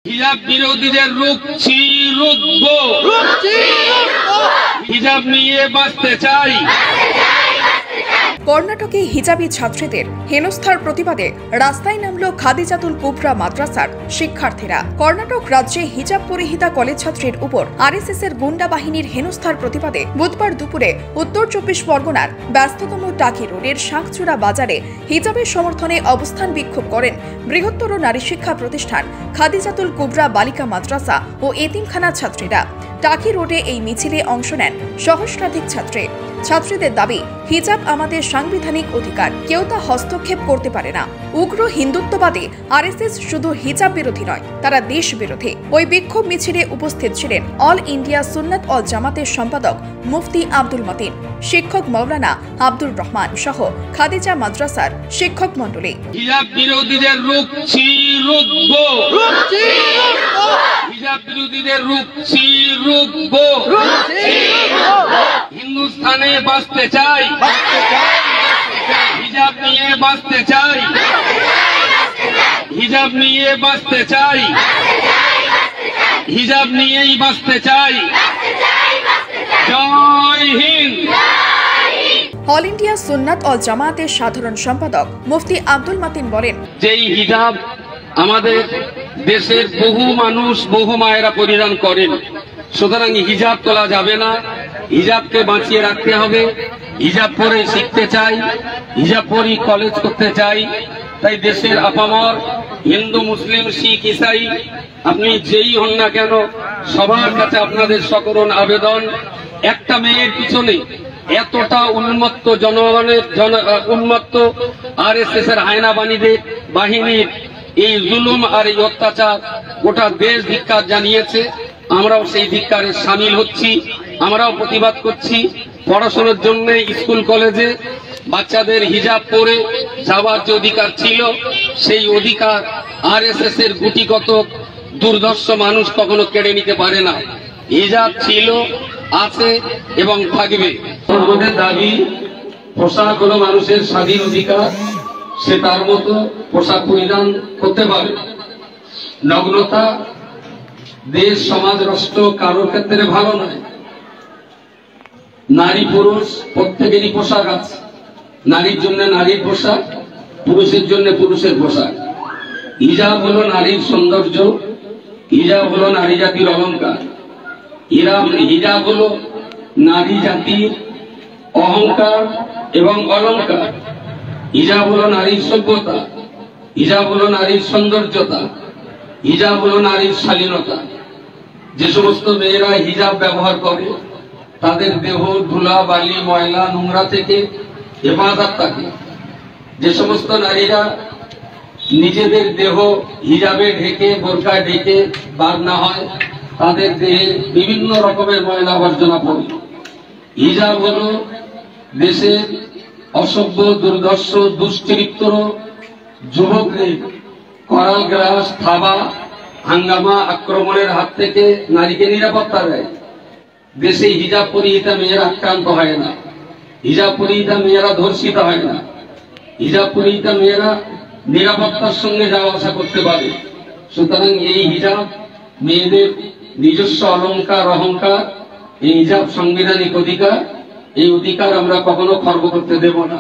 হিজাব বিরোধীদের রুখছি রুখবো, হিজাব নিয়ে বাঁচতে চাই। কর্ণাটকে হিজাবি ছাত্রীদের হেনস্থার প্রতিবাদে রাস্তায় নামল খাদিজাতুল কুবরা মাদ্রাসার শিক্ষার্থীরা। কর্ণাটক রাজ্যে হিজাব পরিহিতা কলেজ ছাত্রীর উপর আরএসএস এর গুন্ডা বাহিনীর হেনস্থার প্রতিবাদে বুধবার দুপুরে উত্তর 24 পরগনার ব্যস্ততম টাকি রোডের শাঁখচূড়া বাজারে হিজাবের সমর্থনে অবস্থান বিক্ষোভ করেন বৃহত্তর নারী শিক্ষা প্রতিষ্ঠান খাদিজাতুল কুবরা বালিকা মাদ্রাসা ও এতিমখানা ছাত্রীরা। টাকি রোডে এই মিছিলে অংশ নেন সহস্রাধিক ছাত্রী। ছাত্রীদের দাবি, হিজাব আমাদের সাংবিধানিক অধিকার, কেউ তা হস্তক্ষেপ করতে পারে না। উগ্র হিন্দুত্ববাদী আরএসএস শুধু হিজাব বিরোধী নয়, তারা দেশ বিরোধী। ওই বিক্ষোভ মিছিলে উপস্থিত ছিলেন অল ইন্ডিয়া সুন্নাত ওয়াল জামাতের সম্পাদক মুফতি আব্দুল মতিন, শিক্ষক মাওলানা আব্দুর রহমান সহ খাদিজা মাদ্রাসার শিক্ষক মণ্ডলী। হিজাব বিরোধীদের রুখছি রুখবো, হিজাব বিরোধীদের রুখছি রুখবো, হিন্দুস্তানে বাঁচতে চাই, হিজাব নিয়ে বাঁচতে চাই, হিজাব নিয়ে বাঁচতে চাই, হিজাব নিয়েই বাঁচতে চাই। জয় হিন্দ। অল ইন্ডিয়া সুন্নাত ওয়াল জামাতের সাধারণ সম্পাদক মুফতি আব্দুল মতিন বলেন, যেই হিজাব আমাদের দেশের বহু মানুষ বহু মায়েরা পরিধান করেন, সুতরাং হিজাব তোলা যাবে না, হিজাবকে বাঁচিয়ে রাখতে হবে। হিজাব পরে শিখতে চাই, হিজাব পরে কলেজ করতে চাই। তাই দেশের আপামর হিন্দু মুসলিম শিখ ইসাই আপনি যেই হন না কেন, সবার কাছে আপনাদের সকরণ আবেদন, একটা মেয়ের পিছনে এতটা উন্মত্ত জনগণের উন্মত্ত আরএসএস এর হায়না বাহিনীর এই জুলুম আর এই অত্যাচার গোটা দেশ ধিক্কার জানিয়েছে। আমরাও সেই ধিক্কারে সামিল হচ্ছি, আমরাও প্রতিবাদ করছি। পড়াশোনার জন্য স্কুল কলেজে বাচ্চাদের হিজাব পরে যাওয়ার যে অধিকার ছিল, সেই অধিকার আরএসএস এর গুটিগত দুর্ধর্ষ মানুষ কখনো কেড়ে নিতে পারে না। হিজাব ছিল, আছে এবং থাকবে। আমাদের দাবি, পোশাক হলো মানুষের স্বাধীন অধিকার, সে তার মতো পোশাক পরিধান করতে পারে। নগ্নতা দেশ সমাজ রাষ্ট্র কারোর ক্ষেত্রে ভালো নয়। নারী পুরুষ প্রত্যেকেরই পোশাক আছে, নারীর জন্য নারীর পোশাক, পুরুষের জন্য পুরুষের পোশাক। হিজাব হলো নারীর সৌন্দর্য, হিজাব হলো নারী জাতির অলঙ্কার, হিজাব হলো নারী জাতির অহংকার এবং অলঙ্কার। হিজাব হলো নারীর সভ্যতা, হিজাব হলো নারীর সৌন্দর্যতা, হিজাব হলো নারীর শালীনতা। যে সমস্ত মেয়েরা হিজাব ব্যবহার করে তাদের দেহ ধুলা বালি ময়লা নোংরা থেকে হেফাজত থাকে। যে সমস্ত নারীরা নিজেদের দেহ হিজাবে ঢেকে বোরকায় ঢেকে বার না হয়, তাদের দেহে বিভিন্ন রকমের ময়লা আবর্জনা পড়ে। হিজাব হলো দেশের অসভ্য দুর্ধর্ষ দুশ্চরিত্র যুবকদের করাল গ্রাস থাবা হাঙ্গামা আক্রমণের হাত থেকে নারীকে নিরাপত্তা দেয়। দেশে হিজাব পরিহিতা মেয়েরা আক্রান্ত হয় না, হিজাব পরিহিতা মেয়েরা ধর্ষিত হয় না, হিজাব পরিহিতা মেয়েরা নিরাপত্তার সঙ্গে যাওয়া আসা করতে পারে। সুতরাং এই হিজাব মেয়েদের নিজস্ব অলঙ্কার অহংকার, এই হিজাব সাংবিধানিক অধিকার, এই অধিকার আমরা কখনো খর্ব করতে দেব না।